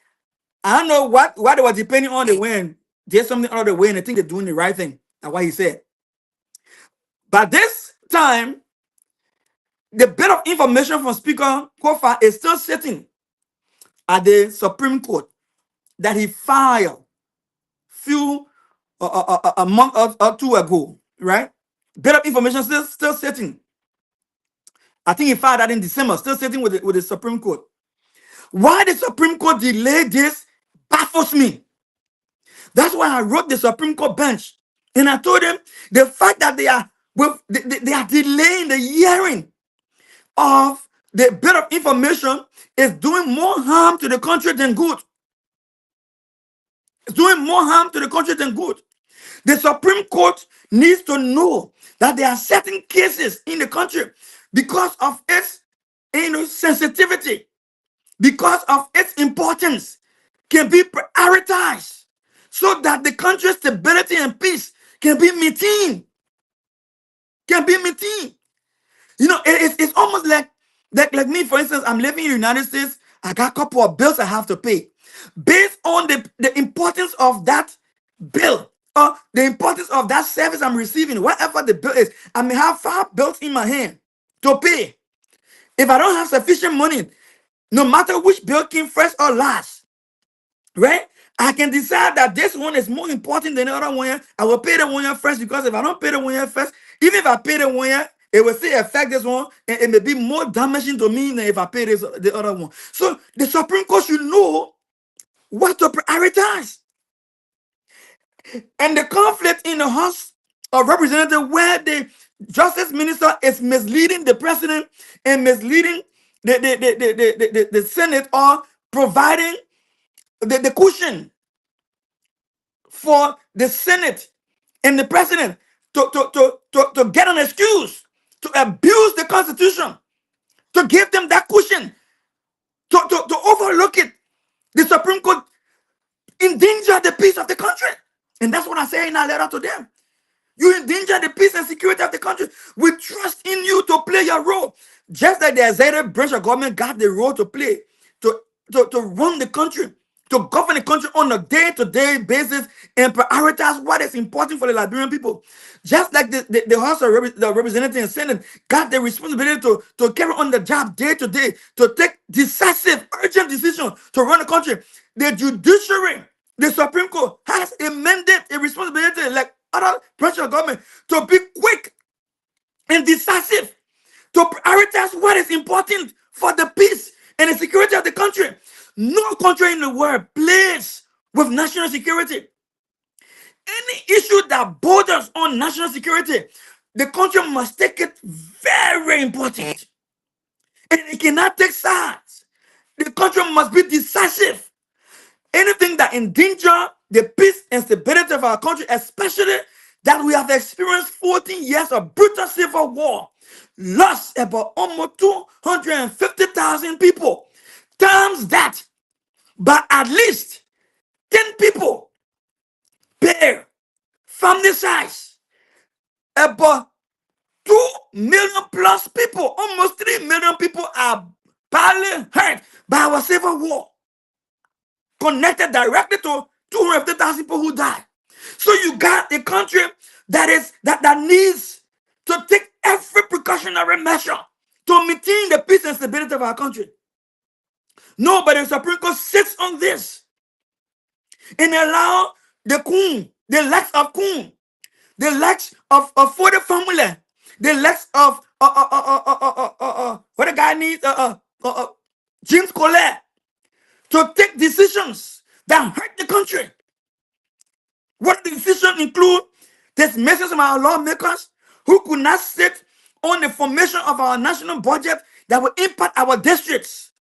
I don't know what they were depending on the win. Did something other way, and I think they're doing the right thing. That's what he said. But this time, the bit of information from Speaker Kofa is still sitting at the Supreme Court that he filed a month or two ago, right? Bit of information still sitting. I think he filed that in December, still sitting with the Supreme Court. Why the Supreme Court delayed this baffles me. That's why I wrote the Supreme Court bench, and I told them the fact that they are delaying the hearing of the bit of information is doing more harm to the country than good. It's doing more harm to the country than good. The Supreme Court needs to know that there are certain cases in the country, because of its sensitivity, because of its importance, can be prioritized so that the country's stability and peace can be maintained. It's almost like me, for instance. I'm living in the United States. I got a couple of bills I have to pay. Based on the importance of that bill, or the importance of that service I'm receiving, whatever the bill is, I may have 5 bills in my hand to pay. If I don't have sufficient money, no matter which bill came first or last, right, I can decide that this one is more important than the other one. I will pay the one year first, because if I don't pay the one year first, even if I pay the one year, it will still affect this one, and it may be more damaging to me than if I pay the other one. So the Supreme Court should know what to prioritize. And the conflict in the House of Representatives, where the Justice Minister is misleading the president and misleading the Senate are providing the cushion for the Senate and the president to get an excuse to abuse the Constitution, to give them that cushion, to overlook it. The Supreme Court endanger the peace of the country. And that's what I say in our letter to them. You endanger the peace and security of the country. We trust in you to play your role. Just like the executive branch of government got the role to play, to, to run the country, to govern the country on a day-to-day basis and prioritize what is important for the Liberian people. Just like the House of the Representatives and Senate got the responsibility to carry on the job day to day, to take decisive, urgent decisions to run the country. The judiciary, the Supreme Court, has a mandate, a responsibility, like other branches of government, to be quick and decisive, to prioritize what is important for the peace and the security of the country. No country in the world plays with national security. Any issue that borders on national security, the country must take it very important. And it cannot take sides. The country must be decisive. Anything that endanger the peace and stability of our country, especially that we have experienced 14 years of brutal civil war, lost about almost 250,000 people, times that by at least 10 people per family size, about 2 million plus people, almost 3 million people are badly hurt by our civil war, connected directly to 250,000 people who died. So you got a country that needs to take every precautionary measure to maintain the peace and stability of our country. No, but the Supreme Court sits on this and allow the Kun, the likes of Kun, the likes of for the family, the likes of what the guy needs, James Colette, to take decisions that hurt the country. What the decisions include dismissing some of our lawmakers who could not sit on the formation of our national budget that will impact our districts.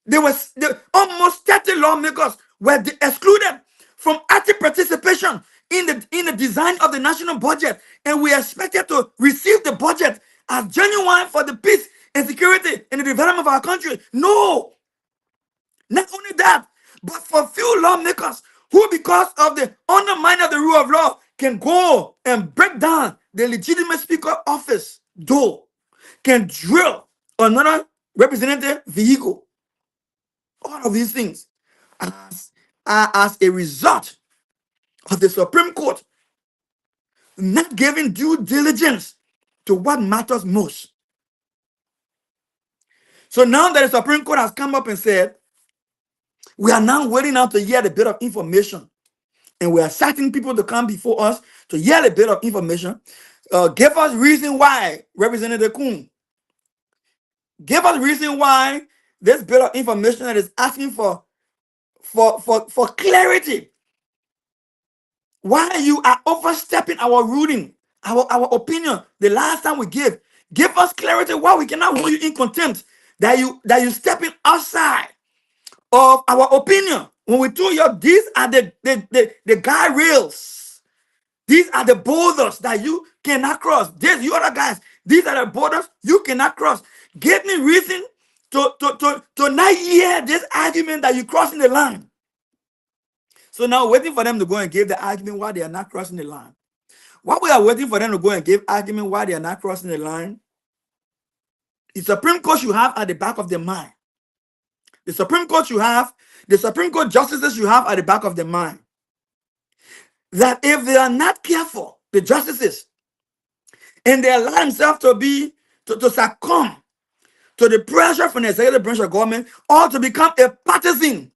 There was almost 30 lawmakers were excluded from active participation in the design of the national budget, and we expected to receive the budget as genuine for the peace and security and the development of our country. No, not only that, but for few lawmakers who, because of the undermining of the rule of law, can go and break down the legitimate speaker office door, can drill another representative vehicle. All of these things as a result of the Supreme Court not giving due diligence to what matters most. So now that the Supreme Court has come up and said, we are now waiting out to hear a bit of information, and we are citing people to come before us to hear a bit of information. Give us reason why, Representative Kun. Give us reason why this bit of information that is asking for clarity. Why you are overstepping our ruling, our opinion. The last time we give us clarity why we cannot hold you in contempt. That you stepping outside of our opinion. When we told you these are the guide rails, these are the borders that you cannot cross. You other guys, these are the borders you cannot cross. Give me reason to not hear this argument that you're crossing the line. So now waiting for them to go and give the argument why they are not crossing the line. While we are waiting for them to go and give argument why they are not crossing the line, the Supreme Court should have at the back of their mind. The Supreme Court justices you have at the back of their mind that if they are not careful, the justices, and they allow themselves to succumb to the pressure from the executive branch of government, or to become a partisan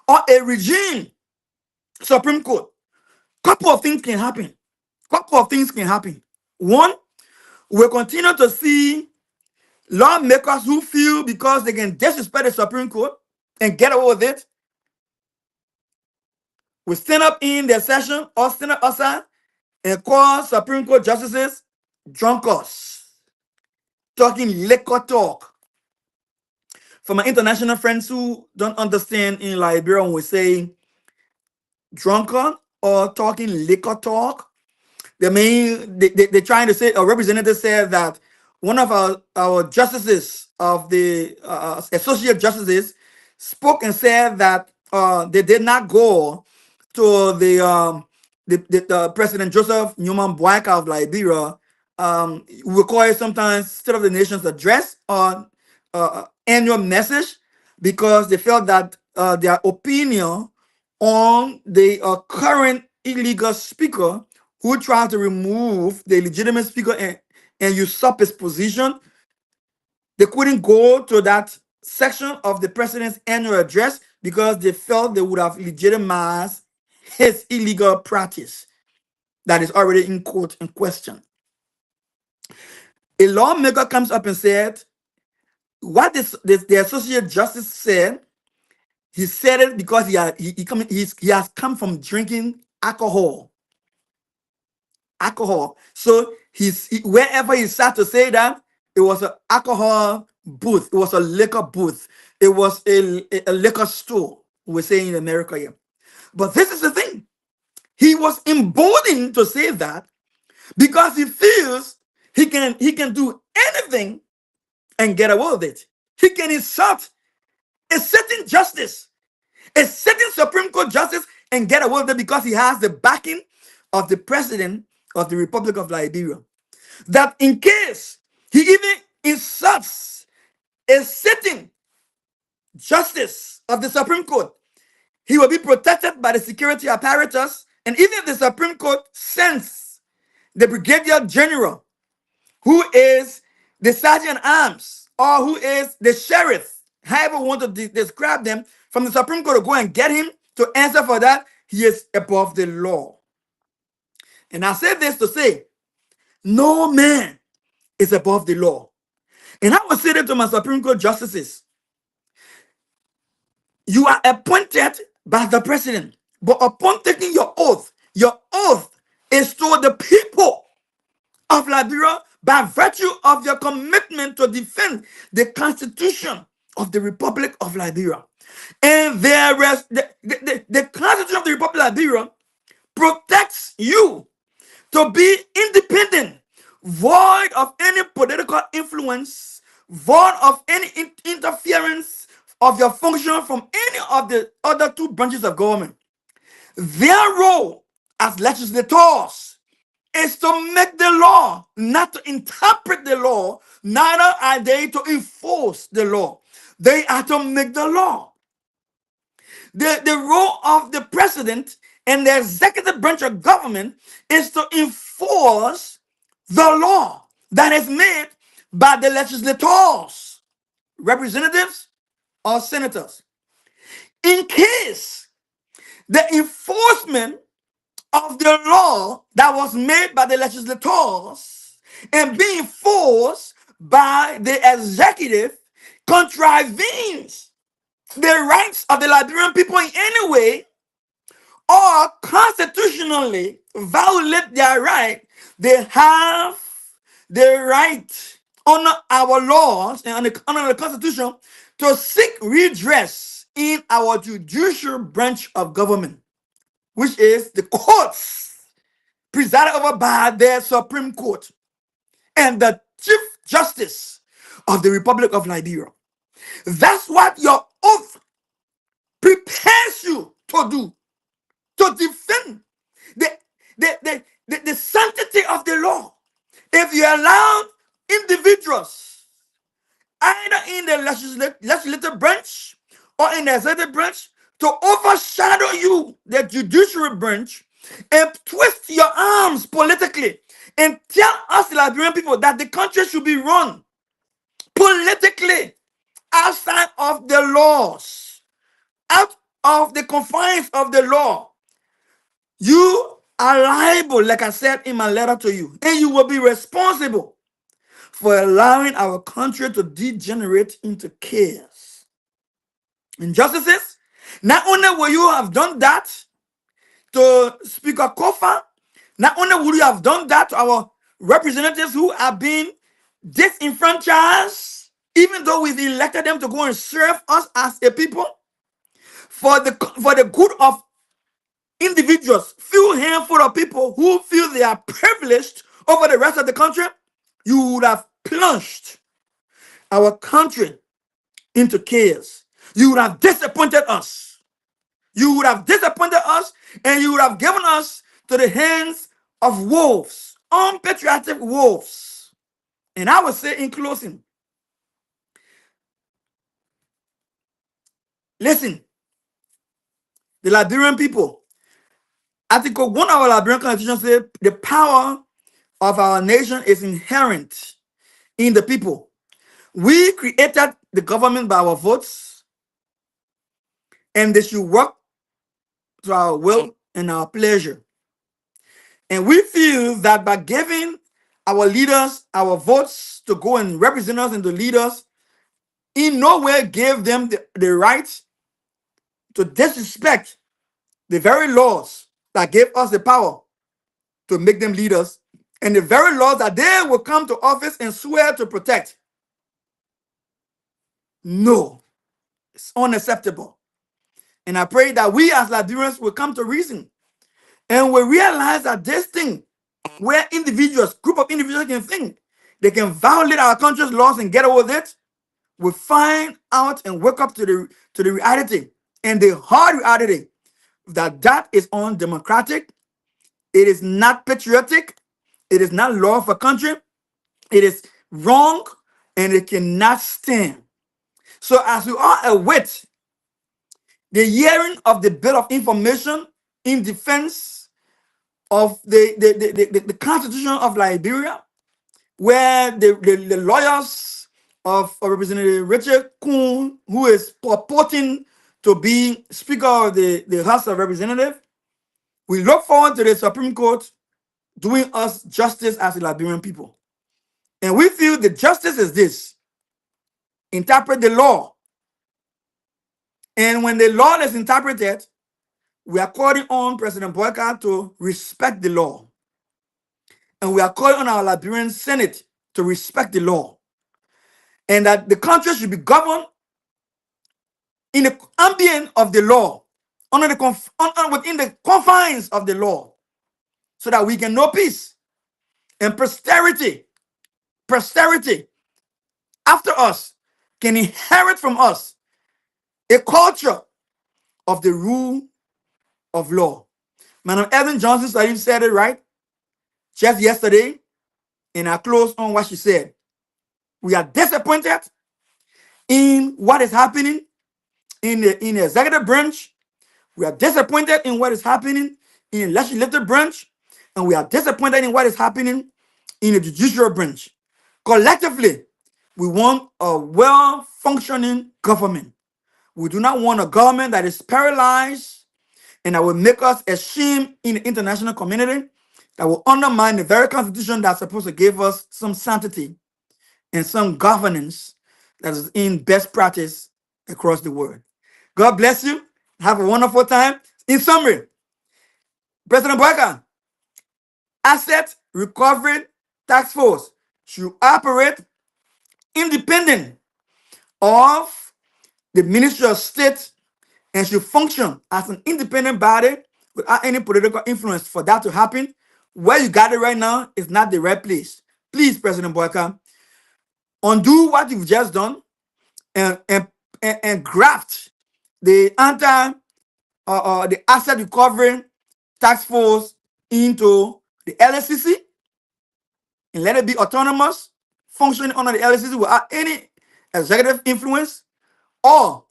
or a regime Supreme Court, couple of things can happen. One, we'll continue to see lawmakers who feel because they can disrespect the Supreme Court and get away with it, will stand up in their session or stand up outside and call Supreme Court justices drunkards, talking liquor talk, For my international friends who don't understand in Liberia, when we say drunken or talking liquor talk, they're trying to say, a representative said that one of our justices of the associate justices spoke and said that they did not go to the President Joseph Newman Boyka of Liberia. We call it sometimes State of the Nation's address or annual message, because they felt that their opinion on the current illegal speaker who tried to remove the legitimate speaker and usurp his position, they couldn't go to that section of the president's annual address because they felt they would have legitimized his illegal practice that is already in court in question. A lawmaker comes up and said, what the associate justice said, he said it because he has come from drinking alcohol. So wherever he sat to say that, it was an alcohol booth. It was a liquor booth. It was a liquor store. We're saying in America here. But this is the thing. He was emboldened to say that because he feels he can do anything and get away with it. He can insult a certain justice, a certain Supreme Court justice, and get away with it because he has the backing of the president of the Republic of Liberia. That in case he even insults a sitting justice of the Supreme Court, he will be protected by the security apparatus. And even if the Supreme Court sends the Brigadier General, who is the Sergeant at Arms, or who is the sheriff, however you want to describe them, from the Supreme Court to go and get him to answer for that, he is above the law. And I say this to say, no man is above the law. And I will say that to my Supreme Court justices. You are appointed by the president, but upon taking your oath is to the people of Liberia by virtue of your commitment to defend the Constitution of the Republic of Liberia. And the Constitution of the Republic of Liberia protects you to be independent, void of any political influence, void of any interference of your function from any of the other two branches of government. Their role as legislators is to make the law, not to interpret the law. Neither are they to enforce the law. They are to make the law. The role of the president and the executive branch of government is to enforce the law that is made by the legislators, representatives, or senators. In case the enforcement of the law that was made by the legislators and being enforced by the executive contravenes the rights of the Liberian people in any way, or constitutionally violate their right, they have the right under our laws and under the Constitution to seek redress in our judicial branch of government, which is the courts presided over by the Supreme Court and the Chief Justice of the Republic of Liberia. That's what your oath prepares you to do, to defend the sanctity of the law. If you allow individuals, either in the legislative branch or in the executive branch, to overshadow you, the judiciary branch, and twist your arms politically and tell us, the Liberian people, that the country should be run politically outside of the laws, out of the confines of the law, you are liable, like I said in my letter to you, and you will be responsible for allowing our country to degenerate into chaos. Injustices, not only will you have done that to Speaker Kofa, not only will you have done that to our representatives who are being disenfranchised even though we've elected them to go and serve us as a people, for the good of individuals, few handful of people who feel they are privileged over the rest of the country, you would have plunged our country into chaos. You would have disappointed us. You would have disappointed us, and you would have given us to the hands of wolves, unpatriotic wolves. And I would say in closing, listen, the Liberian people, Article 1 of our Liberian Constitution says the power of our nation is inherent in the people. We created the government by our votes, and they should work to our will and our pleasure. And we feel that by giving our leaders our votes to go and represent us and to lead us, in no way gave them the right to disrespect the very laws that gave us the power to make them leaders, and the very laws that they will come to office and swear to protect. No, it's unacceptable. And I pray that we as Liberians will come to reason and will realize that this thing, where individuals, group of individuals can think they can violate our country's laws and get away with it, will find out and wake up to the reality, and the hard reality, that is undemocratic. It is not patriotic. It is not law for country. It is wrong, and it cannot stand. So as we all await the hearing of the bill of information in defense of the Constitution of Liberia, where the lawyers of Representative Richard Kuhn, who is purporting to be Speaker of the House of Representatives, we look forward to the Supreme Court doing us justice as the Liberian people. And we feel the justice is this: interpret the law. And when the law is interpreted, we are calling on President Boyka to respect the law. And we are calling on our Liberian Senate to respect the law. And that the country should be governed in the ambient of the law, within the confines of the law, so that we can know peace and posterity after us can inherit from us a culture of the rule of law. Madam Ellen Johnson said it right just yesterday, and I close on what she said. We are disappointed in what is happening in the executive branch. We are disappointed in what is happening in the legislative branch, and we are disappointed in what is happening in the judicial branch. Collectively, we want a well-functioning government. We do not want a government that is paralyzed and that will make us ashamed in the international community, that will undermine the very constitution that's supposed to give us some sanctity and some governance that is in best practice across the world. God bless you. Have a wonderful time. In summary, President Boyka, Asset Recovery Task Force should operate independent of the Ministry of State and should function as an independent body without any political influence. For that to happen, where you got it right now is not the right place. Please, President Boyka, undo what you've just done and graft the the Asset Recovery Task Force into the LSCC and let it be autonomous, functioning under the LSCC without any executive influence, or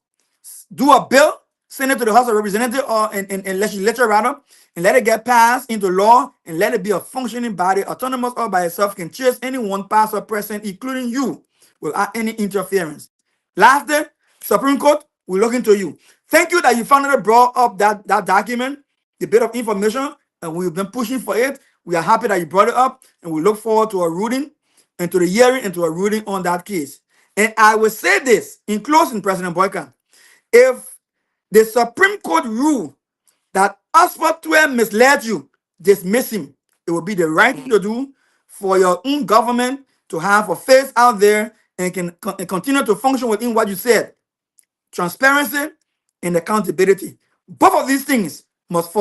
do a bill, send it to the House of Representatives or and legislature rather, and let it get passed into law and let it be a functioning body, autonomous all by itself, can chase anyone past or present, including you, without any interference. Lastly, Supreme Court, we look into you. Thank you that you finally brought up that document, the bit of information, and we've been pushing for it. We are happy that you brought it up, and we look forward to a ruling and to the hearing and to a ruling on that case. And I will say this in closing, President Boyka, if the Supreme Court rule that Oxford 12 misled you, dismiss him. It will be the right thing to do for your own government to have a face out there and can and continue to function within what you said. Transparency and accountability. Both of these things must fall